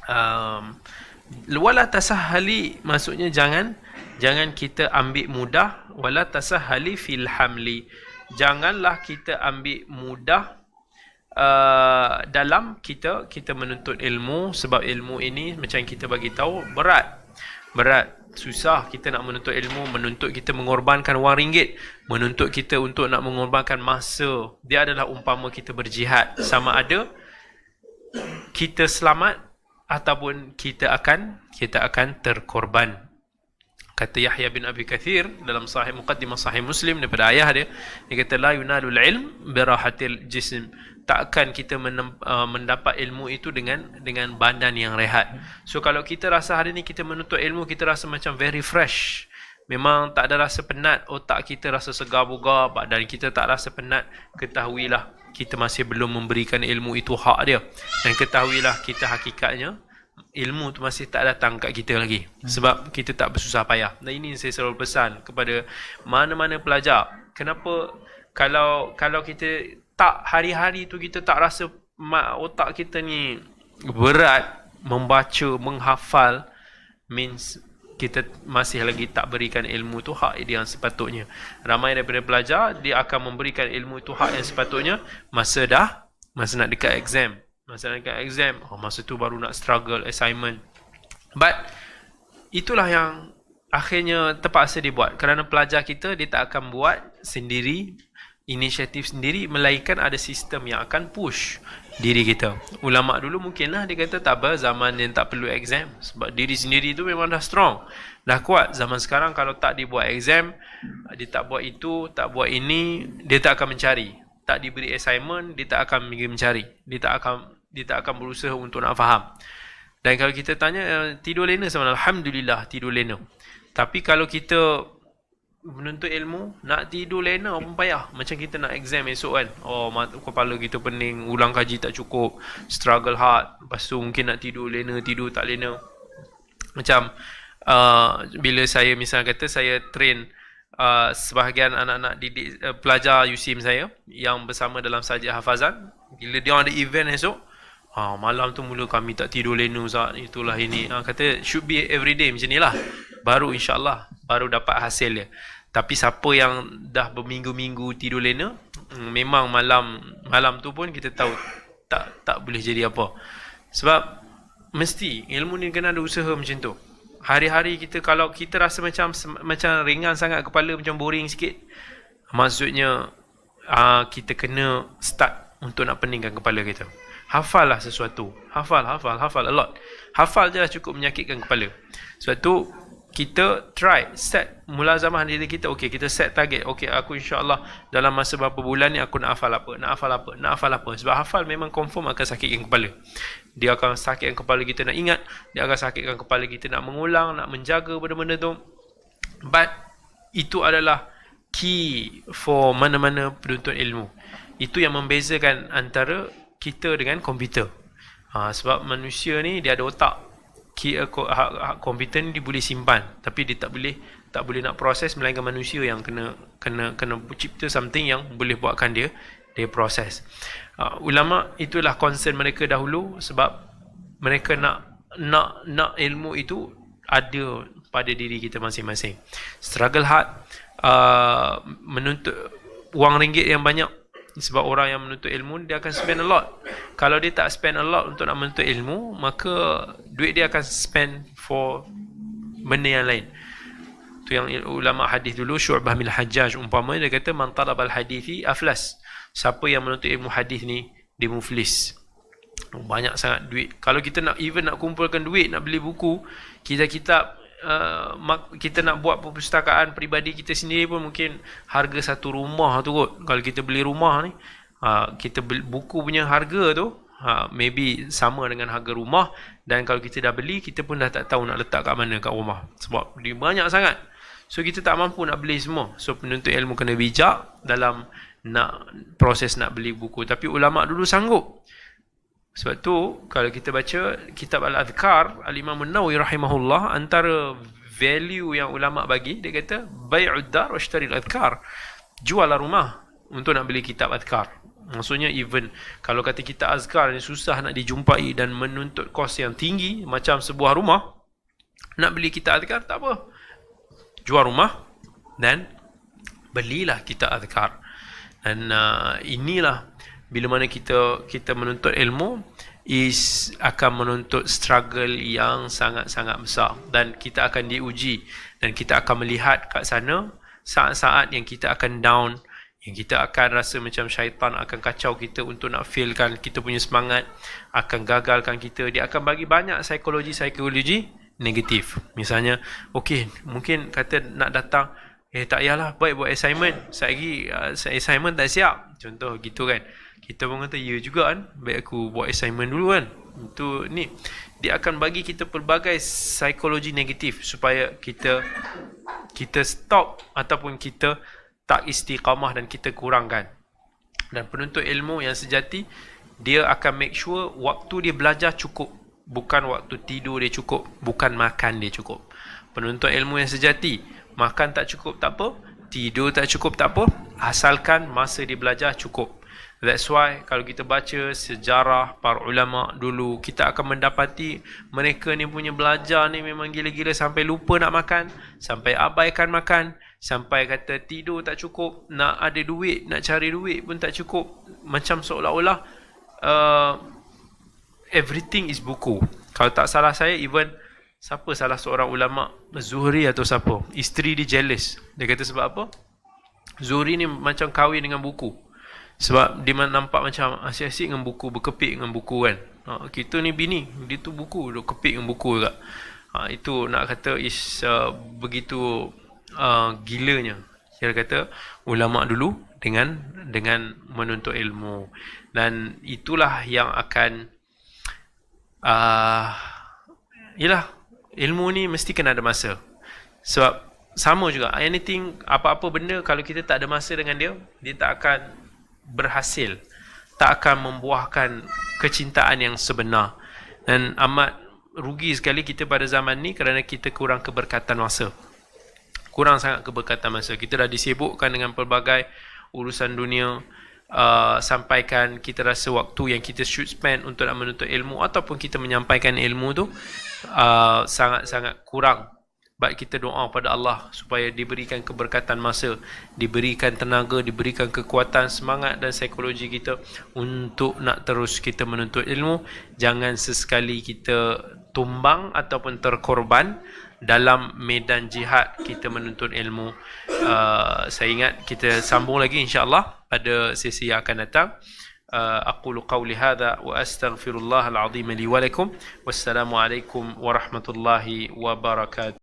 um, wala tasahhali, maksudnya jangan kita ambil mudah. Wala tasahhali fil hamli, janganlah kita ambil mudah dalam kita menuntut ilmu, sebab ilmu ini macam kita bagi tahu berat, susah. Kita nak menuntut ilmu, menuntut kita mengorbankan wang ringgit, menuntut kita untuk nak mengorbankan masa. Dia adalah umpama kita berjihad, sama ada kita selamat ataupun kita akan terkorban. Kata Yahya bin Abi Kathir dalam Sahih Muqaddimah Sahih Muslim daripada ayah dia kata la yunalul ilm birahatil jism, takkan kita mendapat ilmu itu dengan badan yang rehat. So kalau kita rasa hari ni kita menuntut ilmu, kita rasa macam very fresh, memang tak ada rasa penat, otak kita rasa segar bugar, badan kita tak rasa penat, ketahuilah kita masih belum memberikan ilmu itu hak dia. Dan ketahuilah kita hakikatnya ilmu tu masih tak datang kat kita lagi, sebab kita tak bersusah payah. Dan ini saya selalu pesan kepada mana-mana pelajar. Kenapa kalau kita tak hari-hari tu kita tak rasa otak kita ni berat membaca, menghafal, means kita masih lagi tak berikan ilmu tu hak dia yang sepatutnya. Ramai daripada pelajar dia akan memberikan ilmu tu hak yang sepatutnya masa nak dekat exam. Masa tu baru nak struggle assignment. But itulah yang akhirnya terpaksa dibuat, kerana pelajar kita dia tak akan buat sendiri, inisiatif sendiri, melainkan ada sistem yang akan push diri kita. Ulama dulu mungkinlah dia kata tak apa, zaman yang tak perlu exam, sebab diri sendiri tu memang dah strong, dah kuat. Zaman sekarang kalau tak dibuat exam, dia tak buat itu, tak buat ini, dia tak akan mencari. Tak diberi assignment, dia tak akan mencari, dia tak akan berusaha untuk nak faham. Dan kalau kita tanya tidur lena sama, alhamdulillah tidur lena. Tapi kalau kita menuntut ilmu, nak tidur lena pun payah. Macam kita nak exam esok kan, kepala kita pening, ulang kaji tak cukup, struggle hard, lepas tu mungkin nak tidur lena, tidur tak lena. Macam bila saya misalnya kata saya train sebahagian anak-anak didik, pelajar USIM saya yang bersama dalam sajak hafazan, bila dia ada event esok, malam tu mula kami tak tidur lena Ustaz, itulah ini. Kata should be every day macam ni lah, baru insyaAllah baru dapat hasil dia. Tapi siapa yang dah berminggu-minggu tidur lena, memang malam tu pun kita tahu tak boleh jadi apa. Sebab mesti ilmu ni kena ada usaha macam tu. Hari-hari kita, kalau kita rasa macam ringan sangat kepala, macam boring sikit, maksudnya kita kena start untuk nak peningkan kepala kita. Hafallah sesuatu, hafal a lot. Hafal je lah cukup menyakitkan kepala. Sebab tu kita try set mulazamah diri kita. Okey, kita set target. Okey, aku insya-Allah dalam masa berapa bulan ni aku nak hafal apa. Sebab hafal memang confirm akan sakitkan kepala. Dia akan sakitkan kepala kita nak ingat, dia akan sakitkan kepala kita nak mengulang, nak menjaga benda-benda tu. But itu adalah key for mana-mana penuntut ilmu. Itu yang membezakan antara kita dengan komputer. Sebab manusia ni dia ada otak. Komputer ni dia boleh simpan, tapi dia tak boleh nak proses, melainkan manusia yang kena cipta something yang boleh buatkan dia proses. Ulama itulah concern mereka dahulu, sebab mereka nak ilmu itu ada pada diri kita masing-masing. Struggle hard, menuntut wang ringgit yang banyak. Sebab orang yang menuntut ilmu, dia akan spend a lot. Kalau dia tak spend a lot untuk nak menuntut ilmu, maka duit dia akan spend for benda yang lain. Tu yang ulama hadis dulu, Syu'bah bin Hajjaj umpama, dia kata man talabal hadithi aflas. Siapa yang menuntut ilmu hadis ni, dia muflis. Banyak sangat duit. Kalau kita nak kumpulkan duit, nak beli buku, kitab, kita nak buat perpustakaan peribadi kita sendiri pun mungkin harga satu rumah tu kot. Kalau kita beli rumah ni, kita beli buku punya harga tu maybe sama dengan harga rumah. Dan kalau kita dah beli, kita pun dah tak tahu nak letak kat mana kat rumah, sebab dia banyak sangat. So kita tak mampu nak beli semua. So penuntut ilmu kena bijak dalam proses nak beli buku. Tapi ulama dulu sanggup. Sebab tu kalau kita baca kitab Al-Adhkar, Al-Imam An-Nawawi rahimahullah, antara value yang ulama bagi, dia kata bai'ud dar wa ishtaril adhkar. Jual rumah untuk nak beli kitab adhkar. Maksudnya even kalau kata kita azkar yang susah nak dijumpai dan menuntut kos yang tinggi macam sebuah rumah, nak beli kita azkar tak apa, jual rumah dan belilah kita azkar. Dan inilah bila mana kita menuntut ilmu akan menuntut struggle yang sangat-sangat besar, dan kita akan diuji, dan kita akan melihat kat sana saat-saat yang kita akan down, yang kita akan rasa macam syaitan akan kacau kita untuk nak failkan kita punya semangat, akan gagalkan kita. Dia akan bagi banyak psikologi negatif. Misalnya, okey, mungkin kata nak datang, tak payahlah, baik buat assignment, lagi assignment tak siap, contoh gitu kan. Kita pun kata, ya juga kan, baik aku buat assignment dulu kan. Itu ni, dia akan bagi kita pelbagai psikologi negatif supaya kita stop ataupun kita tak istiqamah dan kita kurangkan. Dan penuntut ilmu yang sejati, dia akan make sure waktu dia belajar cukup, bukan waktu tidur dia cukup, bukan makan dia cukup. Penuntut ilmu yang sejati, makan tak cukup tak apa, tidur tak cukup tak apa, asalkan masa dia belajar cukup. That's why kalau kita baca sejarah para ulama dulu, kita akan mendapati mereka ni punya belajar ni memang gila-gila, sampai lupa nak makan, sampai abaikan makan, sampai kata tidur tak cukup, nak ada duit, nak cari duit pun tak cukup. Macam seolah-olah everything is buku. Kalau tak salah saya, even siapa salah seorang ulama, Zuhri atau siapa, isteri dia jealous. Dia kata sebab apa? Zuhri ni macam kahwin dengan buku. Sebab dia nampak macam asyik-asyik dengan buku, berkepit dengan buku kan. Kita ni bini, dia tu buku, duk kepit dengan buku juga. Itu nak kata is begitu gilanya. Kira kata ulama dulu dengan menuntut ilmu. Dan itulah yang akan yalah, ilmu ni mesti kena ada masa. Sebab sama juga, anything, apa-apa benda, kalau kita tak ada masa dengan dia, dia tak akan berhasil, tak akan membuahkan kecintaan yang sebenar. Dan amat rugi sekali kita pada zaman ni kerana kita kurang keberkatan masa. Kurang sangat keberkatan masa. Kita dah disibukkan dengan pelbagai urusan dunia, sampaikan kita rasa waktu yang kita should spend untuk nak menuntut ilmu ataupun kita menyampaikan ilmu tu sangat-sangat kurang. Baik kita doa pada Allah supaya diberikan keberkatan masa, diberikan tenaga, diberikan kekuatan, semangat dan psikologi kita untuk nak terus kita menuntut ilmu. Jangan sesekali kita tumbang ataupun terkorban dalam medan jihad kita menuntut ilmu. Saya ingat kita sambung lagi insya-Allah pada sesi yang akan datang. أقول قولي هذا وأستغفر الله العظيم لي ولكم والسلام عليكم ورحمة الله وبركاته.